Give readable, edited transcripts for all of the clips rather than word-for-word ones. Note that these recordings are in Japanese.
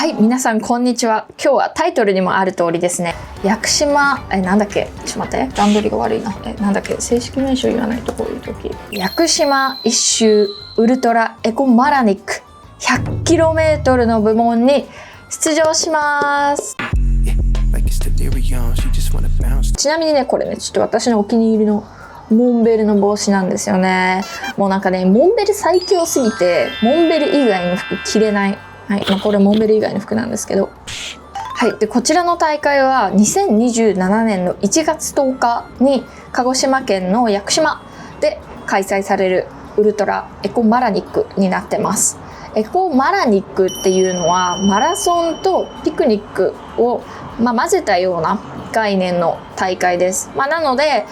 はい皆さんこんにちは。今日はタイトルにもある通りですね、屋久島なんだっけ、ちょっと待って段取りが悪いな。なんだっけ、正式名称言わないとこういう時、屋久島一周ウルトラエコマラニック 100km の部門に出場します。ちなみにね、これねちょっと私のお気に入りのモンベルの帽子なんですよね。もうなんかね、モンベル最強すぎてモンベル以外の服着れない。はい、これモンベル以外の服なんですけど、はい、でこちらの大会は2027年の1月10日に鹿児島県の屋久島で開催されるウルトラエコマラニックになってます。エコマラニックっていうのはマラソンとピクニックを、混ぜたような概念の大会です。なので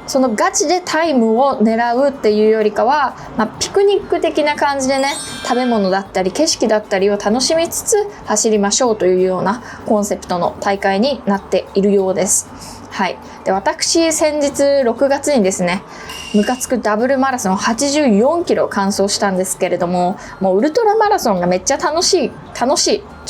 そのガチでタイムを狙うっていうよりかは、ピクニック的な感じでね、食べ物だったり景色だったりを楽しみつつ走りましょうというようなコンセプトの大会になっているようです。はい、で私先日6月にですね、ムカつくダブルマラソン84キロ完走したんですけれども、もうウルトラマラソンがめっちゃ楽しい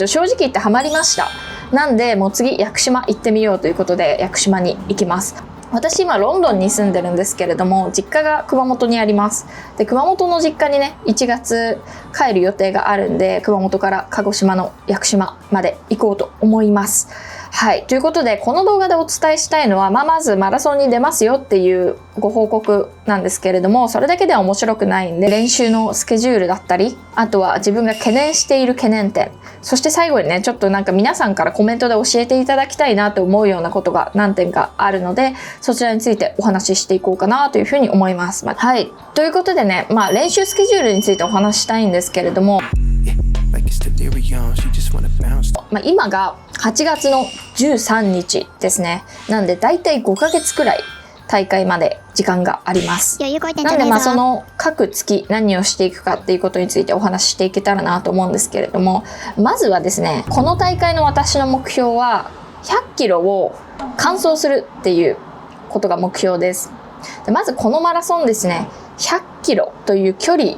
正直言ってハマりました。なんでもう次屋久島行ってみようということで屋久島に行きます。私今ロンドンに住んでるんですけれども、実家が熊本にあります。で熊本の実家にね1月帰る予定があるんで、熊本から鹿児島の屋久島まで行こうと思います。はい、ということでこの動画でお伝えしたいのは、まずマラソンに出ますよっていうご報告なんですけれども、それだけでは面白くないんで、練習のスケジュールだったり、あとは自分が懸念している懸念点、そして最後にねちょっとなんか皆さんからコメントで教えていただきたいなと思うようなことが何点かあるので、そちらについてお話ししていこうかなというふうに思います。はい、ということでね、練習スケジュールについてお話ししたいんですけれども、今が8月の13日ですね。なんでだいたい5ヶ月くらい大会まで時間があります。なんでその各月何をしていくかっていうことについてお話ししていけたらなと思うんですけれども、まずはですね、この大会の私の目標は100キロを完走するっていうことが目標です。でまずこのマラソンですね、100キロという距離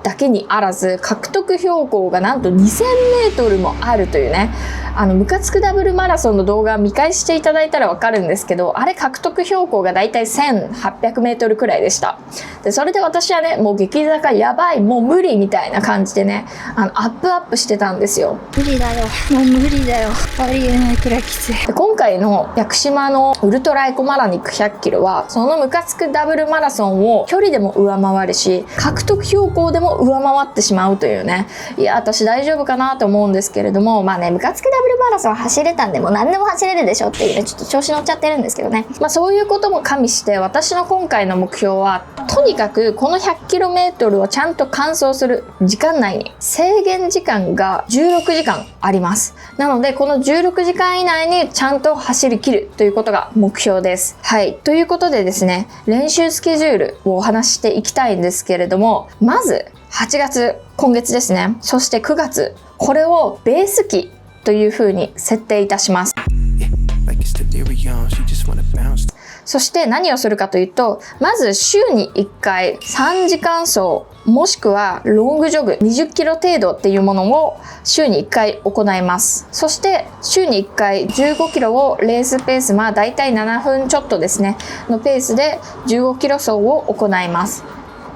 だけにあらず獲得標高がなんと 2000m もあるというね、ムカつくダブルマラソンの動画見返していただいたらわかるんですけど、あれ獲得標高がだいたい 1800m くらいでした。でそれで私はね、もう激坂やばい、もう無理みたいな感じでね、アップしてたんですよ。無理だよ、もう無理だよ、ありえないくらいきつい。で今回の屋久島のウルトラエコマラニック100キロはそのムカつくダブルマラソンを距離でも上回るし、獲得標高でも上回ってしまうというね、いや私大丈夫かなと思うんですけれども、ムカつくダブルマラソン走れたんでもう何でも走れるでしょっていうね、ちょっと調子乗っちゃってるんですけどね、そういうことも加味して私の今回の目標は、とにかくこの 100km をちゃんと完走する時間内に、制限時間が16時間あります。なのでこの16時間以内にちゃんと走り切るということが目標です。はい、ということでですね、練習スケジュールをお話ししていきたいんですけれども、まず8月、今月ですね、そして9月、これをベース期というふうに設定いたします。そして何をするかというと、まず週に1回3時間走もしくはロングジョグ20キロ程度っていうものを週に1回行います。そして週に1回15キロをレースペース、だいたい7分ちょっとですねのペースで15キロ走を行います。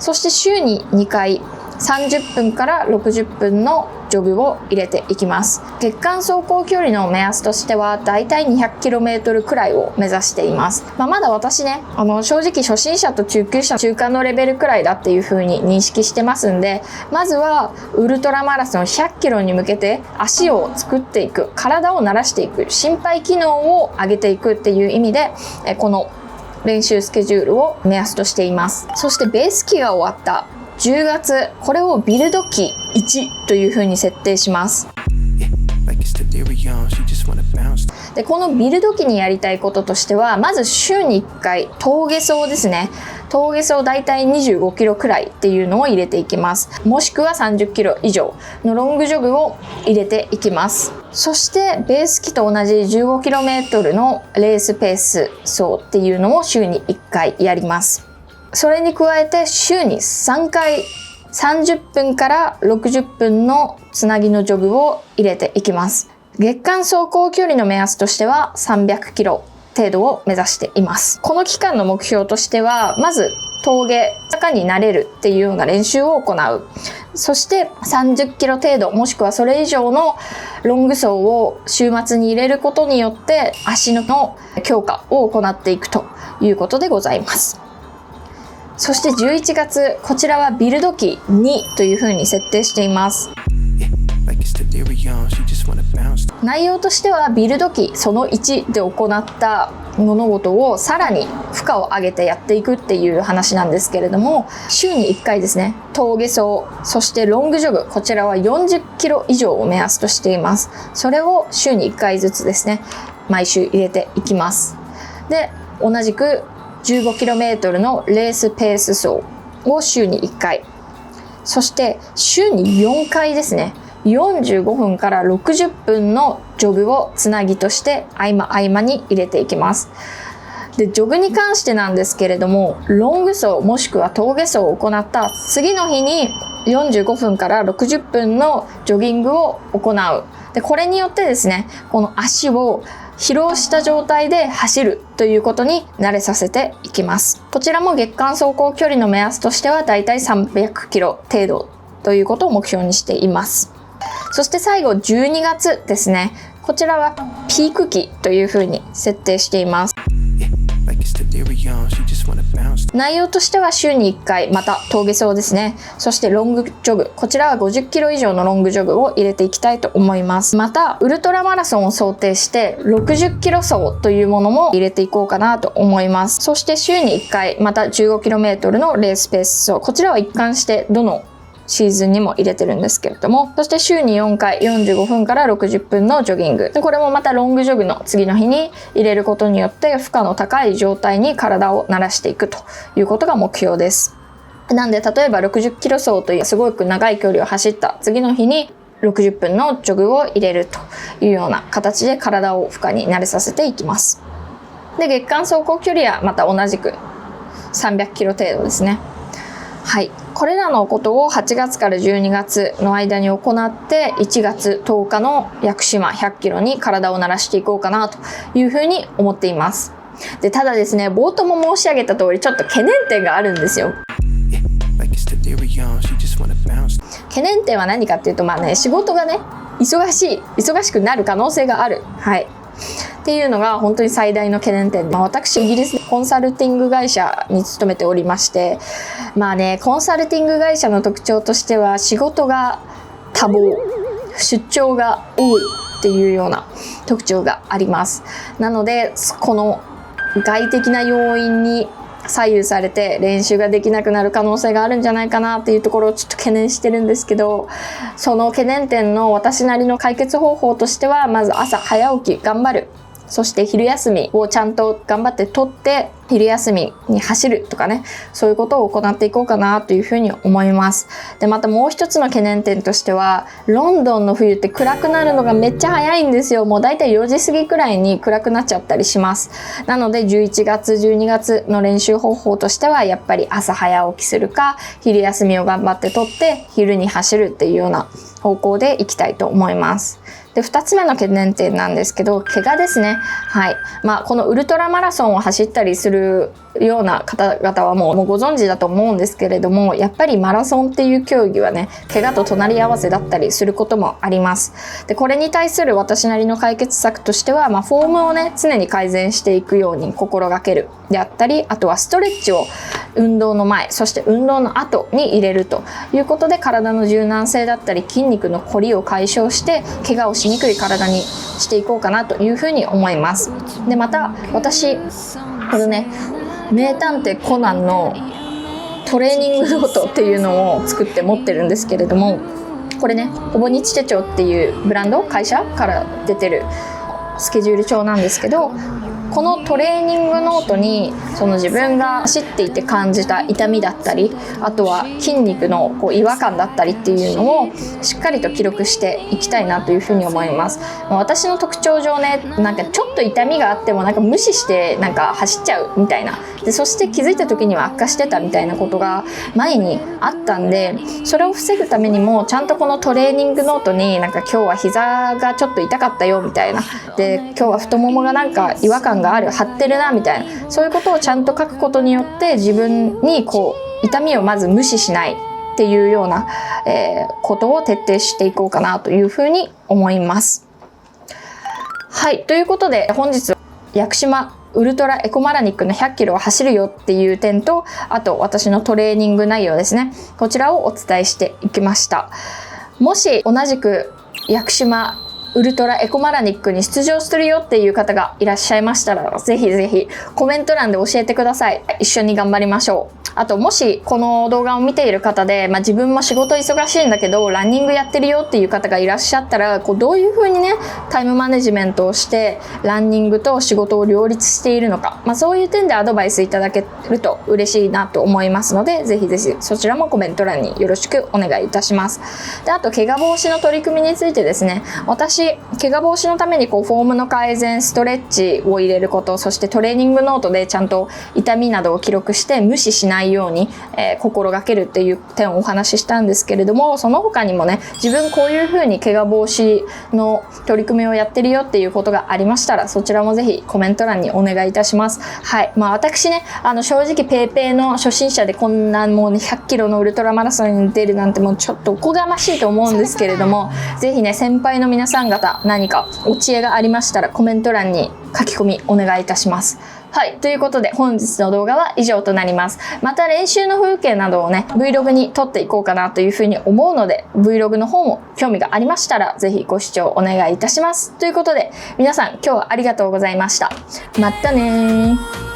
そして週に2回30分から60分のジョグを入れていきます。月間走行距離の目安としてはだいたい 200km くらいを目指しています。まだ私ね、正直初心者と中級者中間のレベルくらいだっていう風に認識してますんで、まずはウルトラマラソン100キロに向けて足を作っていく、体を慣らしていく、心肺機能を上げていくっていう意味でこの練習スケジュールを目安としています。そしてベース期が終わった10月、これをビルド期1という風に設定します。でこのビルド期にやりたいこととしては、まず週に1回峠走ですね。峠走だいたい25キロくらいっていうのを入れていきます。もしくは30キロ以上のロングジョグを入れていきます。そしてベース期と同じ 15km のレースペース走っていうのを週に1回やります。それに加えて週に3回30分から60分のつなぎのジョグを入れていきます。月間走行距離の目安としては300キロ程度を目指しています。この期間の目標としては、まず峠坂に慣れるっていうような練習を行う。そして30キロ程度もしくはそれ以上のロング走を週末に入れることによって足の強化を行っていくということでございます。そして11月、こちらはビルド期2というふうに設定しています。内容としてはビルド期その1で行った物事をさらに負荷を上げてやっていくっていう話なんですけれども、週に1回ですね、峠走、そしてロングジョグ、こちらは40キロ以上を目安としています。それを週に1回ずつですね、毎週入れていきます。で、同じく 15km のレースペース走を週に1回、そして週に4回ですね、45分から60分のジョグをつなぎとして合間に入れていきます。で、ジョグに関してなんですけれども、ロング走もしくは峠走を行った次の日に45分から60分のジョギングを行う。で、これによってですね、この足を疲労した状態で走るということに慣れさせていきます。こちらも月間走行距離の目安としてはだいたい300キロ程度ということを目標にしています。そして最後12月ですね。こちらはピーク期というふうに設定しています。内容としては週に1回、また峠走ですね。そしてロングジョグ、こちらは50キロ以上のロングジョグを入れていきたいと思います。またウルトラマラソンを想定して60キロ走というものも入れていこうかなと思います。そして週に1回、また 15km のレースペース走、こちらは一貫してどのシーズンにも入れてるんですけれども、そして週に4回45分から60分のジョギングで、これもまたロングジョグの次の日に入れることによって負荷の高い状態に体を慣らしていくということが目標です。なんで例えば60キロ走というすごく長い距離を走った次の日に60分のジョグを入れるというような形で体を負荷に慣れさせていきます。で、月間走行距離はまた同じく300キロ程度ですね。はい、これらのことを8月から12月の間に行って1月10日の屋久島100キロに体を慣らしていこうかなというふうに思っています。で、ただですね、冒頭も申し上げた通りちょっと懸念点があるんですよ。懸念点は何かっていうと、仕事がね、忙しくなる可能性がある。はい。っていうのが本当に最大の懸念点で、私イギリスでコンサルティング会社に勤めておりまして、コンサルティング会社の特徴としては仕事が多忙、出張が多いっていうような特徴があります。なのでこの外的な要因に左右されて練習ができなくなる可能性があるんじゃないかなっていうところをちょっと懸念してるんですけど、その懸念点の私なりの解決方法としては、まず朝早起き頑張る。そして昼休みをちゃんと頑張って取って昼休みに走るとかね、そういうことを行っていこうかなというふうに思います。で、またもう一つの懸念点としては、ロンドンの冬って暗くなるのがめっちゃ早いんですよ。もうだいたい4時過ぎくらいに暗くなっちゃったりします。なので11月12月の練習方法としては、やっぱり朝早起きするか昼休みを頑張って取って昼に走るっていうような方向でいきたいと思います。で、2つ目の懸念点なんですけど、怪我ですね。はい。このウルトラマラソンを走ったりするような方々はもうご存知だと思うんですけれども、やっぱりマラソンっていう競技はね、怪我と隣り合わせだったりすることもあります。で、これに対する私なりの解決策としては、フォームをね、常に改善していくように心がけるであったり、あとはストレッチを運動の前、そして運動の後に入れるということで、体の柔軟性だったり筋肉のこりを解消して怪我をしにくい体にしていこうかなというふうに思います。で、また私このね、名探偵コナンのトレーニングノートっていうのを作って持ってるんですけれども、これね、ほぼ日手帳っていうブランド会社から出てるスケジュール帳なんですけど、このトレーニングノートにその自分が走っていて感じた痛みだったり、あとは筋肉の違和感だったりっていうのをしっかりと記録していきたいなというふうに思います。私の特徴上ね、なんかちょっと痛みがあってもなんか無視してなんか走っちゃうみたいな、でそして気づいた時には悪化してたみたいなことが前にあったんで、それを防ぐためにもちゃんとこのトレーニングノートになんか今日は膝がちょっと痛かったよみたいな、で今日は太ももがなんか違和感がある、張ってるなみたいな、そういうことをちゃんと書くことによって自分に痛みをまず無視しないっていうような、ことを徹底していこうかなというふうに思います。はい、ということで本日屋久島ウルトラエコマラニックの100キロを走るよっていう点と、あと私のトレーニング内容ですね、こちらをお伝えしていきました。もし同じく屋久島ウルトラエコマラニックに出場するよっていう方がいらっしゃいましたら、ぜひぜひコメント欄で教えてください。一緒に頑張りましょう。あともしこの動画を見ている方で、自分も仕事忙しいんだけどランニングやってるよっていう方がいらっしゃったら、どういう風にねタイムマネジメントをしてランニングと仕事を両立しているのか、そういう点でアドバイスいただけると嬉しいなと思いますので、ぜひぜひそちらもコメント欄によろしくお願いいたします。で、あと怪我防止の取り組みについてですね、私怪我防止のためにフォームの改善、ストレッチを入れること、そしてトレーニングノートでちゃんと痛みなどを記録して無視しないように、心がけるっていう点をお話ししたんですけれども、その他にもね、自分こういう風に怪我防止の取り組みをやってるよっていうことがありましたら、そちらもぜひコメント欄にお願いいたします。はい、私ね、正直ペーペーの初心者でこんなもうね100キロのウルトラマラソンに出るなんてもうちょっとおこがましいと思うんですけれども、ぜひね先輩の皆さん方何かお知恵がありましたらコメント欄に書き込みお願いいたします。はい、ということで本日の動画は以上となります。また練習の風景などをね Vlog に撮っていこうかなというふうに思うので、 Vlog の方も興味がありましたらぜひご視聴お願いいたします。ということで皆さん今日はありがとうございました。またねー。